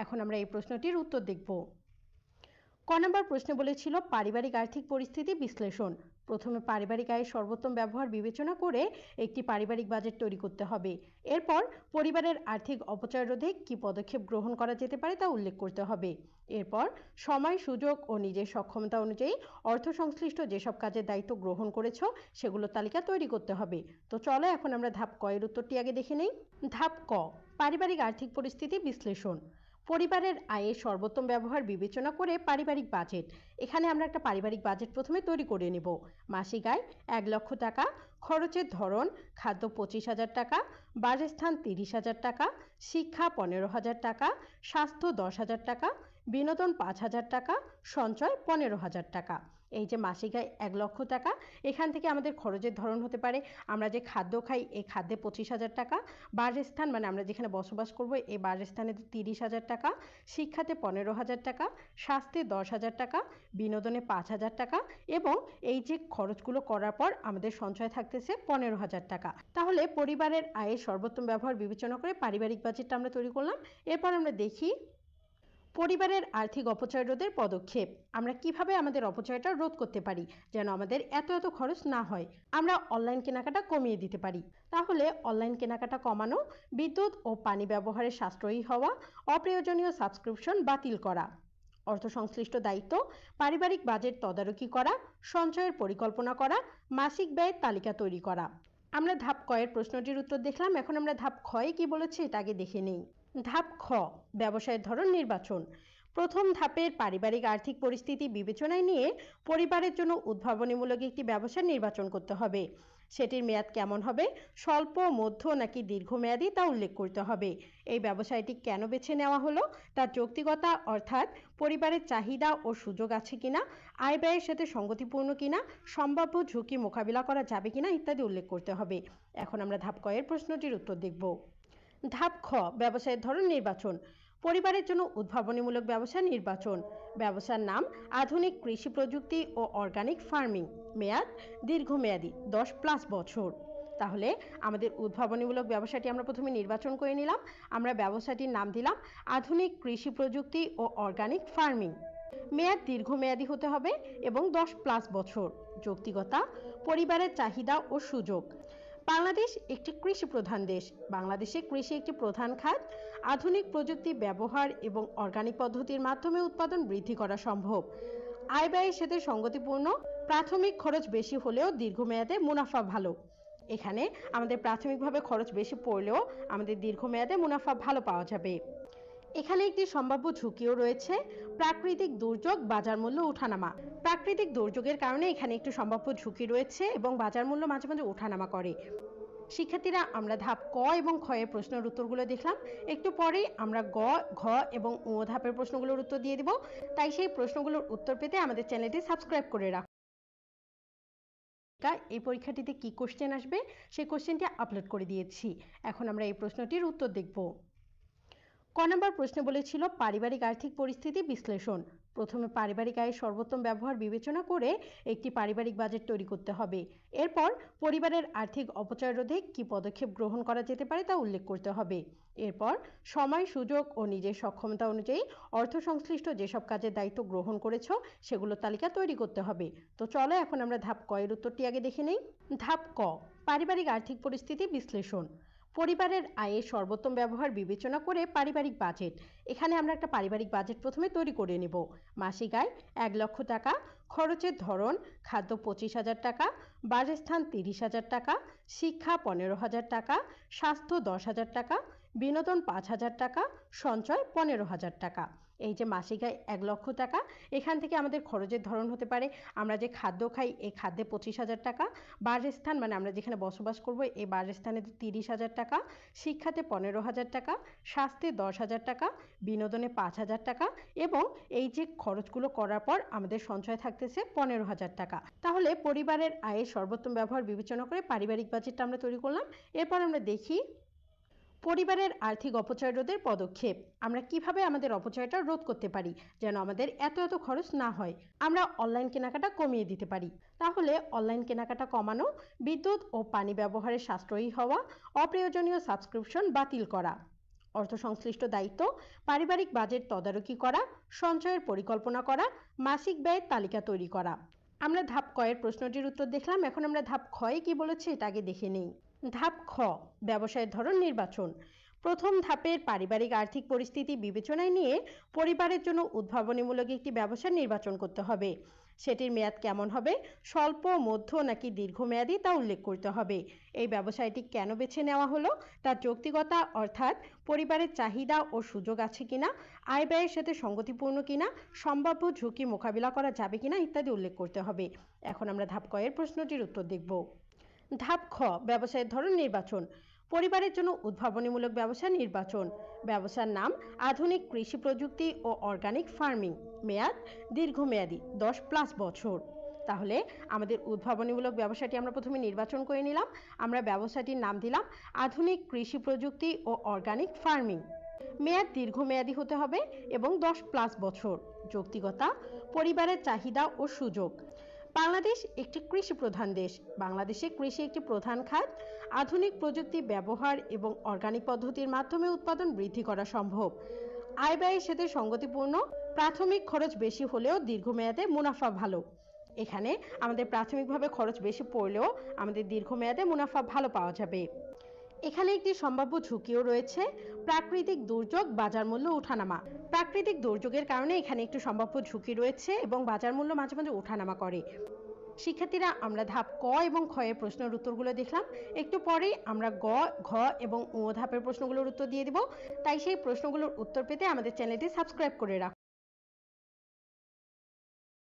এখন আমরা এই প্রশ্নটির উত্তর দেখব। ক নম্বর প্রশ্নে বলেছিল পারিবারিক আর্থিক পরিস্থিতি বিশ্লেষণ। প্রথমে পারিবারিক আয়ের সর্বোত্তম ব্যবহার বিবেচনা করে একটি পারিবারিক বাজেট তৈরি করতে হবে। এরপর পরিবারের আর্থিক অপচয় রোধে কী পদক্ষেপ গ্রহণ করা যেতে পারে তা উল্লেখ করতে হবে। এরপর সময়, সুযোগ ও নিজের সক্ষমতা অনুযায়ী অর্থ সংশ্লিষ্ট যেসব কাজের দায়িত্ব গ্রহণ করেছ সেগুলোর তালিকা তৈরি করতে হবে। তো চলো এখন আমরা ধাপ ক এর উত্তরটি আগে দেখে নেই। ধাপ ক, পারিবারিক আর্থিক পরিস্থিতি বিশ্লেষণ। পরিবারের আয়ের সর্বোত্তম ব্যবহার বিবেচনা করে পারিবারিক বাজেট। এখানে আমরা একটা পারিবারিক বাজেট প্রথমে তৈরি করে নেব। মাসিক আয় 1,00,000 টাকা, খরচের ধরন খাদ্য 25,000 টাকা, বাসস্থান 30,000 টাকা, শিক্ষা 15,000 টাকা, স্বাস্থ্য 10,000 টাকা, বিনোদন 5,000 টাকা, সঞ্চয় 15,000 টাকা। এই যে মাসিক আয় 1,00,000 টাকা, এখান থেকে আমাদের খরচের ধরন হতে পারে আমরা যে খাদ্য খাই এই খাদ্যে 25,000 টাকা, বাসস্থান মানে আমরা যেখানে বসবাস করব এই বাসস্থানে 30,000 টাকা, শিক্ষাতে 15,000 টাকা, স্বাস্থ্যে 10,000 টাকা, বিনোদনে 5,000 টাকা এবং এই যে খরচগুলো করার পর আমাদের সঞ্চয় থাকতেছে 15,000 টাকা। তাহলে পরিবারের আয়ের সর্বোত্তম ব্যবহার বিবেচনা করে পারিবারিক বাজেটটা আমরা তৈরি করলাম। এরপর আমরা দেখি পরিবারের আর্থিক অপচয় রোধের পদক্ষেপ। আমরা কিভাবে আমাদের অপচয়টা রোধ করতে পারি যেন আমাদের এত খরচ না হয়। আমরা অনলাইন কেনাকাটা কমিয়ে দিতে পারি। তাহলে অনলাইন কেনাকাটা কমানো, বিদ্যুৎ ও পানি ব্যবহারে সাশ্রয়ী হওয়া, অপ্রয়োজনীয় সাবস্ক্রিপশন বাতিল করা। অর্থ সংশ্লিষ্ট দায়িত্ব পারিবারিক বাজেট তদারকি করা, সঞ্চয়ের পরিকল্পনা করা, মাসিক ব্যয়ের তালিকা তৈরি করা। আমরা ধাপ ক এর প্রশ্নটির উত্তর দেখলাম। এখন আমরা ধাপ খ এ কি বলেছে এটা আগে দেখে নেই। ধাপ খ, ব্যবসায়ের ধরন নির্বাচন। প্রথম ধাপের পারিবারিক আর্থিক পরিস্থিতি বিবেচনায় নিয়ে পরিবারের জন্য উদ্ভাবনীমূলক একটি ব্যবসা নির্বাচন করতে হবে। সেটির মেয়াদ কেমন হবে, স্বল্প, মধ্য নাকি দীর্ঘমেয়াদী তা উল্লেখ করতে হবে। এই ব্যবসায়টি কেন বেছে নেওয়া হলো, তার যৌক্তিকতা অর্থাৎ পরিবারের চাহিদা ও সুযোগ আছে কিনা, আয় ব্যয়ের সাথে সঙ্গতিপূর্ণ কিনা, সম্ভাব্য ঝুঁকি মোকাবিলা করা যাবে কিনা ইত্যাদি উল্লেখ করতে হবে। এখন আমরা ধাপ ক এর প্রশ্নটির উত্তর দেখব। ধাপ খ, ব্যবসায়ের ধরন নির্বাচন। পরিবারের জন্য উদ্ভাবনীমূলক ব্যবসা নির্বাচন। ব্যবসার নাম আধুনিক কৃষি প্রযুক্তি ও অর্গানিক ফার্মিং। মেয়াদ দীর্ঘমেয়াদী 10+ বছর। তাহলে আমাদের উদ্ভাবনীমূলক ব্যবসাটি আমরা প্রথমে নির্বাচন করে নিলাম। আমরা ব্যবসাটির নাম দিলাম আধুনিক কৃষি প্রযুক্তি ও অর্গানিক ফার্মিং। মেয়াদ দীর্ঘমেয়াদী হতে হবে এবং 10+ বছর। যৌক্তিকতা পরিবারের চাহিদা ও সুযোগ। বাংলাদেশ একটি কৃষি প্রধান দেশ। বাংলাদেশে কৃষি একটি প্রধান খাত। আধুনিক প্রযুক্তি ব্যবহার এবং অর্গানিক পদ্ধতির মাধ্যমে উৎপাদন বৃদ্ধি করা সম্ভব। আয় ব্যয়ের সাথে সঙ্গতিপূর্ণ। প্রাথমিক খরচ বেশি হলেও দীর্ঘমেয়াদে মুনাফা ভালো। এখানে আমাদের প্রাথমিকভাবে খরচ বেশি পড়লেও আমাদের দীর্ঘমেয়াদে মুনাফা ভালো পাওয়া যাবে। এখানে একটি সম্ভাব্য ঝুঁকিও রয়েছে, প্রাকৃতিক দুর্যোগ, বাজার মূল্য ওঠানামা। প্রাকৃতিক দুর্যোগের কারণে এখানে একটি সম্ভাব্য ঝুঁকি রয়েছে এবং বাজার মূল্য মাঝে মাঝে ওঠানামা করে। শিক্ষার্থীরা, আমরা ধাপ ক এবং খ এর প্রশ্নের উত্তরগুলো দেখলাম। একটু পরেই আমরা গ, ঘ এবং ও ধাপের প্রশ্নগুলোর উত্তর দিয়ে দিব। তাই সেই প্রশ্নগুলোর উত্তর পেতে আমাদের চ্যানেলটি সাবস্ক্রাইব করে রাখুন। এই পরীক্ষাটিতে কি কোশ্চেন আসবে সেই কোশ্চেনটি আপলোড করে দিয়েছি। এখন আমরা এই প্রশ্নটির উত্তর দেখব। ক নম্বর প্রশ্নে বলেছিল পারিবারিক আর্থিক পরিস্থিতি বিশ্লেষণ। প্রথমে পারিবারিক আয়ের সর্বোত্তম ব্যবহার বিবেচনা করে একটি পারিবারিক বাজেট তৈরি করতে হবে। এরপর পরিবারের আর্থিক অপচয় রোধে কী পদক্ষেপ গ্রহণ করা যেতে পারে তা উল্লেখ করতে হবে। এরপর সময়, সুযোগ ও নিজের সক্ষমতা অনুযায়ী অর্থ সংশ্লিষ্ট যেসব কাজের দায়িত্ব গ্রহণ করেছ সেগুলোর তালিকা তৈরি করতে হবে। তো চলো এখন আমরা ধাপ ক এর উত্তরটি আগে দেখে নেই। ধাপ ক, পারিবারিক আর্থিক পরিস্থিতি বিশ্লেষণ। পরিবারের আয়ের সর্বোত্তম ব্যবহার বিবেচনা করে পারিবারিক বাজেট। এখানে আমরা একটা পারিবারিক বাজেট প্রথমে তৈরি করে নেব। মাসিক আয় 1,00,000 টাকা, খরচের ধরন খাদ্য 25,000 টাকা, বাসস্থান 30,000 টাকা, শিক্ষা 15,000 টাকা, স্বাস্থ্য 10,000 টাকা, বিনোদন 5,000 টাকা, সঞ্চয় 15,000 টাকা। এই যে মাসিক আয় 1,00,000 টাকা, এখান থেকে আমাদের খরচের ধরন হতে পারে আমরা যে খাদ্য খাই এই খাদ্যে 25,000 টাকা, বাসস্থান মানে আমরা যেখানে বসবাস করব এই বাসস্থানে 30,000 টাকা, শিক্ষাতে 15,000 টাকা, স্বাস্থ্যে 10,000 টাকা, বিনোদনে 5,000 টাকা এবং এই যে খরচগুলো করার পর আমাদের সঞ্চয় থাকতেছে 15,000 টাকা। তাহলে পরিবারের আয়ের সর্বোত্তম ব্যবহার বিবেচনা করে পারিবারিক বাজেটটা আমরা তৈরি করলাম। এরপর আমরা দেখি পরিবারের আর্থিক অপচয় রোধের পদক্ষেপ। আমরা কিভাবে আমাদের অপচয়টা রোধ করতে পারি যেন আমাদের এত খরচ না হয়। আমরা অনলাইন কেনাকাটা কমিয়ে দিতে পারি। তাহলে অনলাইন কেনাকাটা কমানো, বিদ্যুৎ ও পানি ব্যবহারে সাশ্রয়ী হওয়া, অপ্রয়োজনীয় সাবস্ক্রিপশন বাতিল করা। অর্থ সংশ্লিষ্ট দায়িত্ব পারিবারিক বাজেট তদারকি করা, সঞ্চয়ের পরিকল্পনা করা, মাসিক ব্যয়ের তালিকা তৈরি করা। আমরা ধাপ ক এর প্রশ্নটির উত্তর দেখলাম। এখন আমরা ধাপ খ এ কি বলেছে এটা আগে দেখে নেই। ধাপ খ, ব্যবসায়ের ধরন নির্বাচন। প্রথম ধাপের পারিবারিক আর্থিক পরিস্থিতি বিবেচনায় নিয়ে পরিবারের জন্য উদ্ভাবনীমূলক একটি ব্যবসা নির্বাচন করতে হবে। সেটির মেয়াদ কেমন হবে, স্বল্প, মধ্য নাকি দীর্ঘমেয়াদী তা উল্লেখ করতে হবে। এই ব্যবসায়টি কেন বেছে নেওয়া হলো, তার যৌক্তিকতা অর্থাৎ পরিবারের চাহিদা ও সুযোগ আছে কিনা, আয় ব্যয়ের সাথে সঙ্গতিপূর্ণ কিনা, সম্ভাব্য ঝুঁকি মোকাবিলা করা যাবে কিনা ইত্যাদি উল্লেখ করতে হবে। এখন আমরা ধাপ ক এর প্রশ্নটির উত্তর দেখব। ধাপ খ, ব্যবসায়ের ধরন নির্বাচন। পরিবারের জন্য উদ্ভাবনীমূলক ব্যবসা নির্বাচন। ব্যবসার নাম আধুনিক কৃষি প্রযুক্তি ও অর্গানিক ফার্মিং। মেয়াদ দীর্ঘমেয়াদী 10+ বছর। তাহলে আমাদের উদ্ভাবনীমূলক ব্যবসাটি আমরা প্রথমে নির্বাচন করে নিলাম। আমরা ব্যবসাটির নাম দিলাম আধুনিক কৃষি প্রযুক্তি ও অর্গানিক ফার্মিং। মেয়াদ দীর্ঘমেয়াদী হতে হবে এবং 10+ বছর। যৌক্তিকতা পরিবারের চাহিদা ও সুযোগ। বাংলাদেশ একটি কৃষি প্রধান দেশ। বাংলাদেশে কৃষি একটি প্রধান খাত। আধুনিক প্রযুক্তি ব্যবহার এবং অর্গানিক পদ্ধতির মাধ্যমে উৎপাদন বৃদ্ধি করা সম্ভব। আয় ব্যয়ের সাথে সঙ্গতিপূর্ণ। প্রাথমিক খরচ বেশি হলেও দীর্ঘমেয়াদে মুনাফা ভালো। এখানে আমাদের প্রাথমিকভাবে খরচ বেশি পড়লেও আমাদের দীর্ঘমেয়াদে মুনাফা ভালো পাওয়া যাবে। এখানে একটি সম্ভাব্য ঝুঁকিও রয়েছে, প্রাকৃতিক দুর্যোগ, বাজার মূল্য ওঠানামা। প্রাকৃতিক দুর্যোগের কারণে এখানে একটু সম্ভাব্য ঝুঁকি রয়েছে এবং বাজার মূল্য মাঝে মাঝে ওঠানামা করে। শিক্ষার্থীরা, আমরা ধাপ ক এবং খ এর প্রশ্নের উত্তরগুলো দেখলাম। একটু পরেই আমরা গ, ঘ এবং ঙ ধাপের প্রশ্নগুলোর উত্তর দিয়ে দিব। তাই সেই প্রশ্নগুলোর উত্তর পেতে আমাদের চ্যানেলটি সাবস্ক্রাইব করে রাখুন।